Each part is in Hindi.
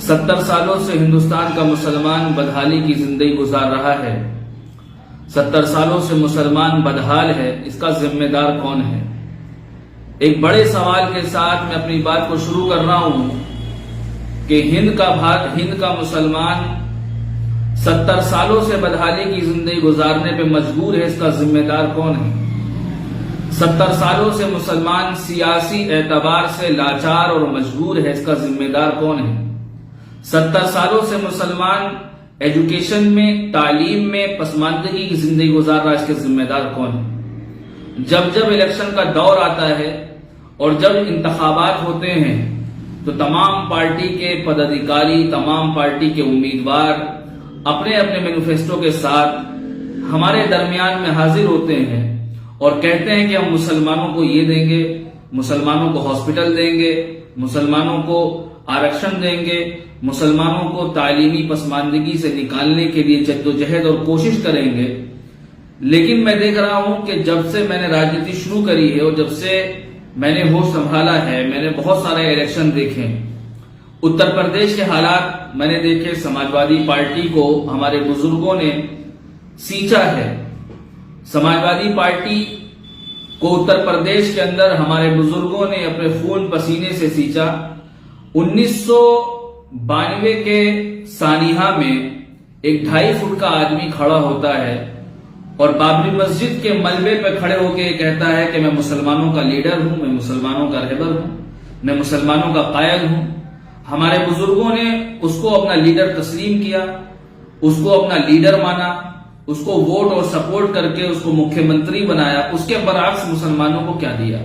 70 सालों से हिंदुस्तान का मुसलमान बदहाली की जिंदगी गुजार रहा है। 70 सालों से मुसलमान बदहाल है, इसका जिम्मेदार कौन है? एक बड़े सवाल के साथ मैं अपनी बात को शुरू कर रहा हूं कि हिंद का मुसलमान 70 सालों से बदहाली की जिंदगी गुजारने पे मजबूर है, इसका जिम्मेदार कौन है? 70 सालों से मुसलमान सियासी एतबार से लाचार और मजबूर है, इसका जिम्मेदार कौन है? 70 सालों से मुसलमान एजुकेशन में, तालीम में पसमानदगी की जिंदगी गुजार रहा है, इसके जिम्मेदार कौन है? जब इलेक्शन का दौर आता है और जब इंतखाबात होते हैं तो तमाम पार्टी के पदाधिकारी, तमाम पार्टी के उम्मीदवार अपने अपने मैनिफेस्टो के साथ हमारे दरमियान में हाजिर होते हैं और कहते हैं कि हम मुसलमानों को ये देंगे, मुसलमानों को हॉस्पिटल देंगे, मुसलमानों को आरक्षण देंगे, मुसलमानों को तालीमी पसमानदगी से निकालने के लिए जद्दोजहद और कोशिश करेंगे। लेकिन मैं देख रहा हूं कि जब से मैंने राजनीति शुरू करी है और जब से मैंने होश संभाला है, मैंने बहुत सारे इलेक्शन देखे। उत्तर प्रदेश के हालात मैंने देखे, समाजवादी पार्टी को हमारे बुजुर्गों ने सींचा है। समाजवादी पार्टी को उत्तर प्रदेश के अंदर हमारे बुजुर्गों ने अपने खून पसीने से सींचा। 1992 के सानिहा में एक 2.5 फुट का आदमी खड़ा होता है और बाबरी मस्जिद के मलबे पर खड़े होकर कहता है कि मैं मुसलमानों का लीडर हूं, मैं मुसलमानों का रहबर हूं, मैं मुसलमानों का कायल हूं। हमारे बुजुर्गों ने उसको अपना लीडर तस्लीम किया, उसको अपना लीडर माना, उसको वोट और सपोर्ट करके उसको मुख्यमंत्री बनाया। उसके बरअक्स मुसलमानों को क्या दिया?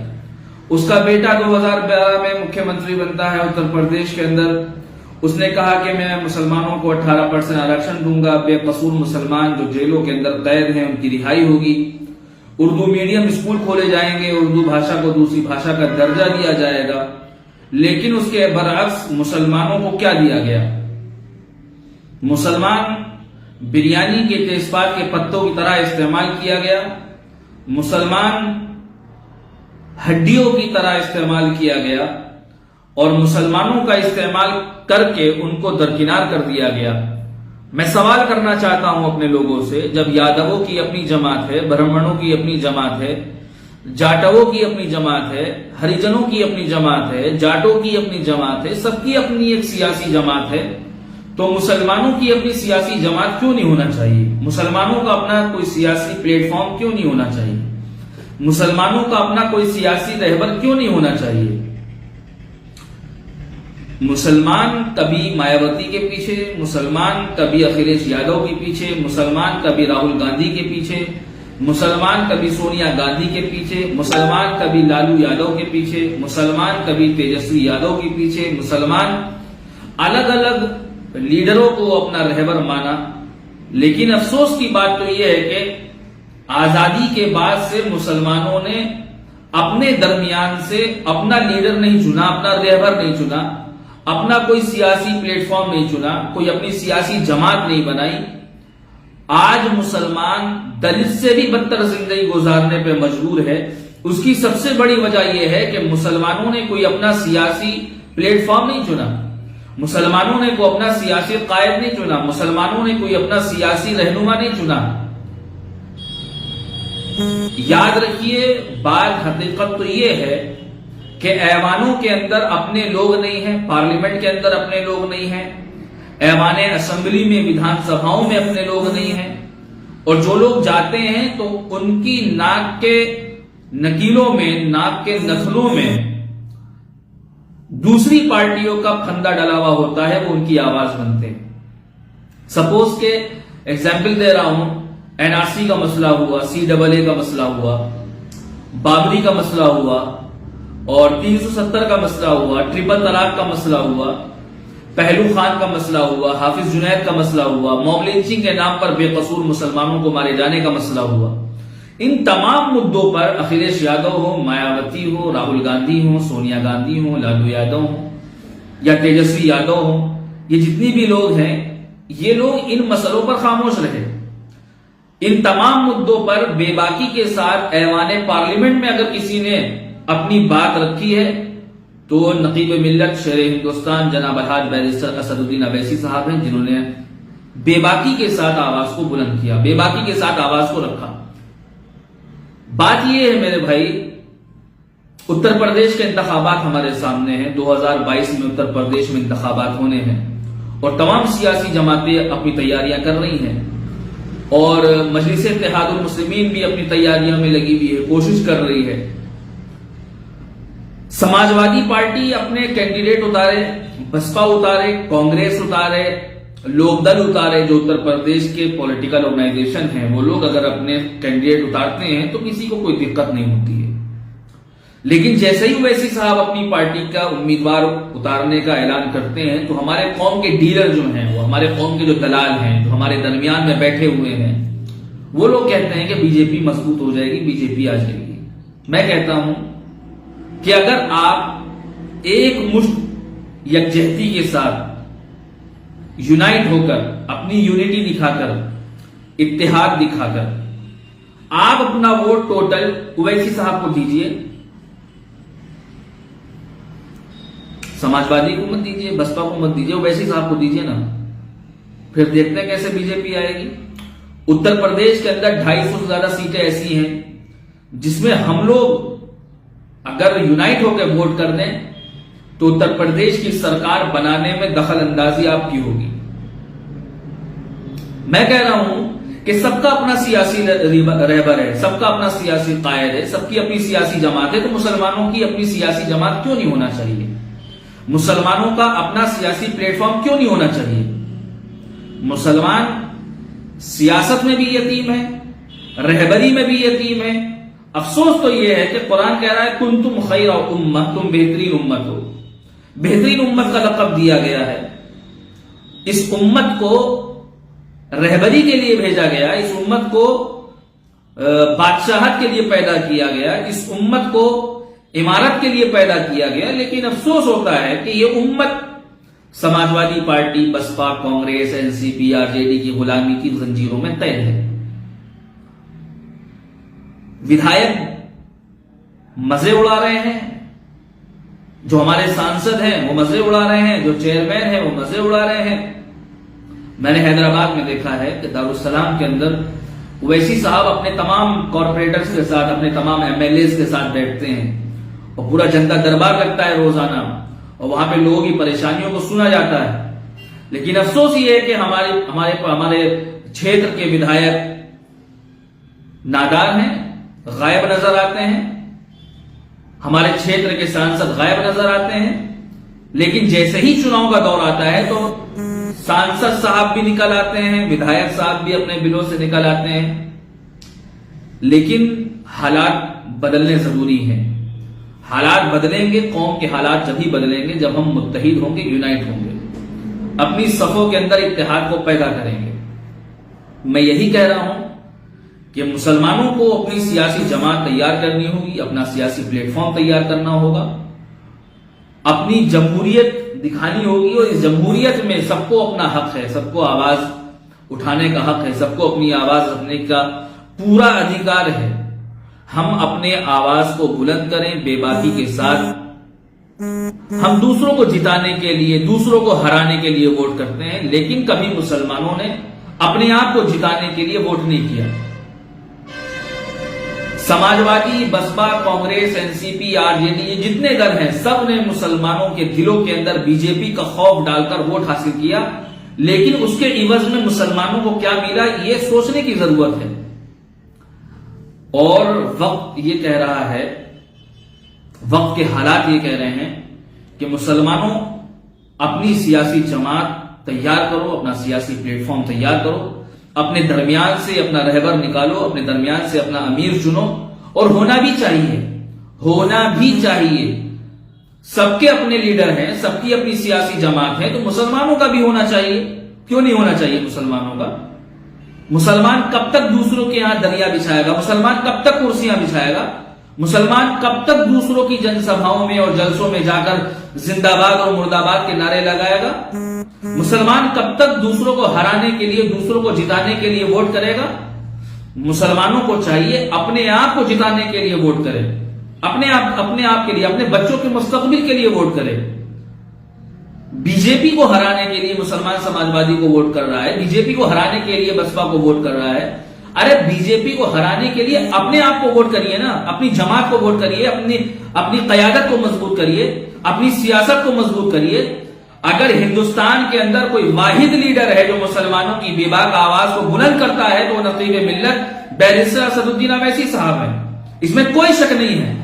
उसका बेटा 2012 में मुख्यमंत्री बनता है उत्तर प्रदेश के अंदर। उसने कहा कि मैं मुसलमानों को 18% आरक्षण दूंगा, बेकसूर मुसलमान जो जेलों के अंदर कैद हैं उनकी रिहाई होगी, उर्दू मीडियम स्कूल खोले जाएंगे, उर्दू भाषा को दूसरी भाषा का दर्जा दिया जाएगा। लेकिन उसके बरअक्स मुसलमानों को क्या दिया गया? मुसलमान बिरयानी के तेजपात के पत्तों की तरह इस्तेमाल किया गया, मुसलमान हड्डियों की तरह इस्तेमाल किया गया और मुसलमानों का इस्तेमाल करके उनको दरकिनार कर दिया गया। मैं सवाल करना चाहता हूं अपने लोगों से, जब यादवों की अपनी जमात है, ब्राह्मणों की अपनी जमात है, जाटवों की अपनी जमात है, हरिजनों की अपनी जमात है, जाटों की अपनी जमात है, सबकी अपनी एक सियासी जमात है, तो मुसलमानों की अपनी सियासी जमात क्यों नहीं होना चाहिए? मुसलमानों का अपना कोई सियासी प्लेटफॉर्म क्यों नहीं होना चाहिए? मुसलमानों का अपना कोई सियासी रहबर क्यों नहीं होना चाहिए? मुसलमान कभी मायावती के पीछे, मुसलमान कभी अखिलेश यादव के पीछे, मुसलमान कभी राहुल गांधी के पीछे, मुसलमान कभी सोनिया गांधी के पीछे, मुसलमान कभी लालू यादव के पीछे, मुसलमान कभी तेजस्वी यादव के पीछे, मुसलमान अलग अलग लीडरों को अपना रहबर माना। लेकिन अफसोस की बात तो यह है कि आजादी के बाद से मुसलमानों ने अपने दरमियान से अपना लीडर नहीं चुना, अपना रहबर नहीं चुना, अपना कोई सियासी प्लेटफॉर्म नहीं चुना, कोई अपनी सियासी जमात नहीं बनाई। आज मुसलमान दलित से भी बदतर जिंदगी गुजारने पे मजबूर है। उसकी सबसे बड़ी वजह यह है कि मुसलमानों ने कोई अपना सियासी प्लेटफॉर्म नहीं चुना, मुसलमानों ने कोई अपना सियासी कायद नहीं चुना, मुसलमानों ने कोई अपना सियासी रहनुमा नहीं चुना। याद रखिए, बात हकीकत तो यह है कि ऐवानों के अंदर अपने लोग नहीं हैं, पार्लियामेंट के अंदर अपने लोग नहीं हैं, ऐवाने असेंबली में, विधानसभाओं में अपने लोग नहीं हैं, और जो लोग जाते हैं तो उनकी नाक के नकीलों में, नाक के नथनों में दूसरी पार्टियों का फंदा डला हुआ होता है, वो उनकी आवाज बनते हैं। सपोज के एग्जाम्पल दे रहा हूं, एनआरसी का मसला हुआ, CAA का मसला हुआ, बाबरी का मसला हुआ और 370 का मसला हुआ, ट्रिपल तलाक का मसला हुआ, पहलू खान का मसला हुआ, हाफिज जुनैद का मसला हुआ, मॉब लिंचिंग के नाम पर बेकसूर मुसलमानों को मारे जाने का मसला हुआ। इन तमाम मुद्दों पर अखिलेश यादव हो, मायावती हो, राहुल गांधी हो, सोनिया गांधी हो, लालू यादव हो या तेजस्वी यादव हो, ये जितनी भी लोग हैं, ये लोग इन मसलों पर खामोश रहे। इन तमाम मुद्दों पर बेबाकी के साथ ऐवाने पार्लियामेंट में अगर किसी ने अपनी बात रखी है तो नकीब मिल्लत शेर हिंदुस्तान जनाब अलहाज बैरिस्टर असदुद्दीन अवैसी साहब हैं, जिन्होंने बेबाकी के साथ आवाज को बुलंद किया, बेबाकी के साथ आवाज को रखा। बात यह है मेरे भाई, उत्तर प्रदेश के इंतखाबात हमारे सामने हैं। 2022 में उत्तर प्रदेश में इंतखाबात होने हैं और तमाम सियासी जमातें अपनी तैयारियां कर रही हैं और मजलिस इत्तेहादुल मुस्लिमीन भी अपनी तैयारियों में लगी हुई है, कोशिश कर रही है। समाजवादी पार्टी अपने कैंडिडेट उतारे, बसपा उतारे, कांग्रेस उतारे, लोकदल उतारे, जो उत्तर प्रदेश के पॉलिटिकल ऑर्गेनाइजेशन हैं, वो लोग अगर अपने कैंडिडेट उतारते हैं तो किसी को कोई दिक्कत नहीं होती है। लेकिन जैसे ही ओवैसी साहब अपनी पार्टी का उम्मीदवार उतारने का ऐलान करते हैं तो हमारे कौम के डीलर जो हैं, वो हमारे कौम के जो दलाल हैं, जो हमारे दरमियान में बैठे हुए हैं, वो लोग कहते हैं कि बीजेपी मजबूत हो जाएगी, बीजेपी आ जाएगी। मैं कहता हूं कि अगर आप एक मुश्त यकजहती के साथ यूनाइट होकर, अपनी यूनिटी दिखाकर, इत्तेहाद दिखाकर आप अपना वोट टोटल ओवैसी साहब को दीजिए, समाजवादी को मत दीजिए, बसपा को मत दीजिए, ओवैसी साहब को दीजिए ना, फिर देखते हैं कैसे बीजेपी आएगी। उत्तर प्रदेश के अंदर 250 से ज्यादा सीटें ऐसी हैं जिसमें हम लोग अगर यूनाइट होकर वोट कर दें तो उत्तर प्रदेश की सरकार बनाने में दखल अंदाजी आपकी होगी। मैं कह रहा हूं कि सबका अपना सियासी रहबर है, सबका अपना सियासी कायद है, सबकी अपनी सियासी जमात है, तो मुसलमानों की अपनी सियासी जमात क्यों नहीं होना चाहिए? मुसलमानों का अपना सियासी प्लेटफॉर्म क्यों नहीं होना चाहिए? मुसलमान सियासत में भी यतीम है, रहबरी में भी यतीम है। अफसोस तो यह है कि कुरान कह रहा है कुंतुम खैर उम्मह, तुम बेहतरीन उम्मत हो। बेहतरीन उम्मत का लक़ब दिया गया है। इस उम्मत को रहबरी के लिए भेजा गया, इस उम्मत को बादशाहत के लिए पैदा किया गया, इस उम्मत को इमारत के लिए पैदा किया गया। लेकिन अफसोस होता है कि यह उम्मत समाजवादी पार्टी, बसपा, कांग्रेस, एनसीपी, आरजेडी की गुलामी की जंजीरों में तय है। विधायक मजे उड़ा रहे हैं, जो हमारे सांसद हैं वो मजे उड़ा रहे हैं, जो चेयरमैन हैं वो मजे उड़ा रहे हैं। मैंने हैदराबाद में देखा है कि दारुस्सलाम के अंदर ओवैसी साहब अपने तमाम कॉर्पोरेटर्स के साथ, अपने तमाम एमएलए के साथ बैठते हैं और पूरा जनता दरबार लगता है रोजाना, और वहां पे लोगों की परेशानियों को सुना जाता है। लेकिन अफसोस ये है कि हमारे क्षेत्र के विधायक नादार हैं, गायब नजर आते हैं, हमारे क्षेत्र के सांसद गायब नजर आते हैं। लेकिन जैसे ही चुनाव का दौर आता है तो सांसद साहब भी निकल आते हैं, विधायक साहब भी अपने बिलों से निकल आते हैं। लेकिन हालात बदलने जरूरी हैं। हालात बदलेंगे, कौम के हालात जब ही बदलेंगे जब हम मुत्तहिद होंगे, यूनाइट होंगे, अपनी सफों के अंदर इत्तेहाद को पैदा करेंगे। मैं यही कह रहा हूं कि मुसलमानों को अपनी सियासी जमात तैयार करनी होगी, अपना सियासी प्लेटफॉर्म तैयार करना होगा, अपनी जमहूरियत दिखानी होगी। और इस जमहूरियत में सबको अपना हक है, सबको आवाज उठाने का हक है, सबको अपनी आवाज रखने का पूरा अधिकार है। हम अपने आवाज को बुलंद करें बेबाकी के साथ। हम दूसरों को जिताने के लिए, दूसरों को हराने के लिए वोट करते हैं, लेकिन कभी मुसलमानों ने अपने आप को जिताने के लिए वोट नहीं किया। समाजवादी, बसपा, कांग्रेस, एनसीपी, आरजेडी, ये जितने दल हैं, सब ने मुसलमानों के दिलों के अंदर बीजेपी का खौफ डालकर वोट हासिल किया। लेकिन उसके इवज में मुसलमानों को क्या मिला, ये सोचने की जरूरत है। और वक्त ये कह रहा है, वक्त के हालात ये कह रहे हैं कि मुसलमानों अपनी सियासी जमात तैयार करो, अपना सियासी प्लेटफॉर्म तैयार करो, अपने दरमियान से अपना रहबर निकालो, अपने दरमियान से अपना अमीर चुनो। और होना भी चाहिए, होना भी चाहिए। सबके अपने लीडर हैं, सबकी अपनी सियासी जमात है, तो मुसलमानों का भी होना चाहिए। क्यों नहीं होना चाहिए मुसलमानों का? मुसलमान कब तक दूसरों के यहां दरिया बिछाएगा? मुसलमान कब तक कुर्सियां बिछाएगा? मुसलमान कब तक दूसरों की जनसभाओं में और जलसों में जाकर जिंदाबाद और मुर्दाबाद के नारे लगाएगा? मुसलमान कब तक दूसरों को हराने के लिए, दूसरों को जिताने के लिए वोट करेगा? मुसलमानों को चाहिए अपने आप को जिताने के लिए वोट करें। अपने आप के लिए, अपने बच्चों के मुस्तकबिल के लिए वोट करे। बीजेपी को हराने के लिए मुसलमान समाजवादी को वोट कर रहा है, बीजेपी को हराने के लिए बसपा को वोट कर रहा है। अरे बीजेपी को हराने के लिए अपने आप को वोट करिए ना, अपनी जमात को वोट करिए, अपनी कयादत को मजबूत करिए, अपनी सियासत को मजबूत करिए। अगर हिंदुस्तान के अंदर कोई वाहिद लीडर है जो मुसलमानों की बेबाक आवाज को बुलंद करता है तो वो नकीब मिल्लत बैरिस्टर असदुद्दीन अवैसी साहब है, इसमें कोई शक नहीं है।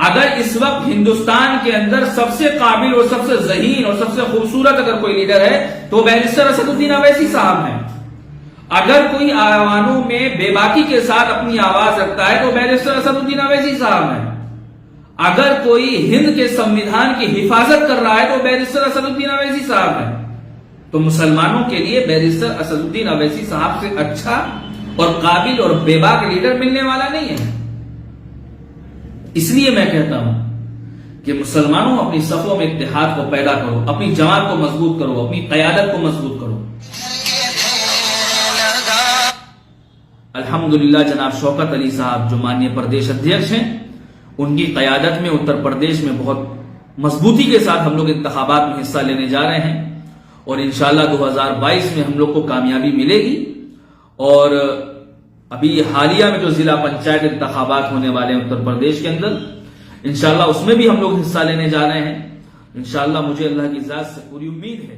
अगर इस वक्त हिंदुस्तान के अंदर सबसे काबिल और सबसे ज़हीन और सबसे खूबसूरत अगर कोई लीडर है तो बैरिस्टर असदुद्दीन अवैसी साहब हैं। अगर कोई आवानों में बेबाकी के साथ अपनी आवाज रखता है तो बैरिस्टर असदुद्दीन अवैसी साहब हैं। अगर कोई हिंद के संविधान की हिफाजत कर रहा है तो बैरिस्टर असदुद्दीन अवैसी साहब हैं। तो मुसलमानों के लिए बैरिस्टर असदुद्दीन अवैसी साहब से अच्छा और काबिल और बेबाक लीडर मिलने वाला नहीं है। इसलिए मैं कहता हूं कि मुसलमानों अपनी सफों में इत्तेहाद को पैदा करो, अपनी जमात को मजबूत करो, अपनी कयादत को मजबूत करो। अल्हम्दुलिल्लाह जनाब शौकत अली साहब जो माननीय प्रदेश अध्यक्ष हैं, उनकी कयादत में उत्तर प्रदेश में बहुत मजबूती के साथ हम लोग इंतखाबात में हिस्सा लेने जा रहे हैं और इंशाअल्लाह 2022 में हम लोग को कामयाबी मिलेगी। और अभी हालिया में जो जिला पंचायत इंतखाबात होने वाले हैं उत्तर प्रदेश के अंदर, इंशाअल्लाह उसमें भी हम लोग हिस्सा लेने जा रहे हैं। इंशाअल्लाह मुझे अल्लाह की इजाजत से पूरी उम्मीद है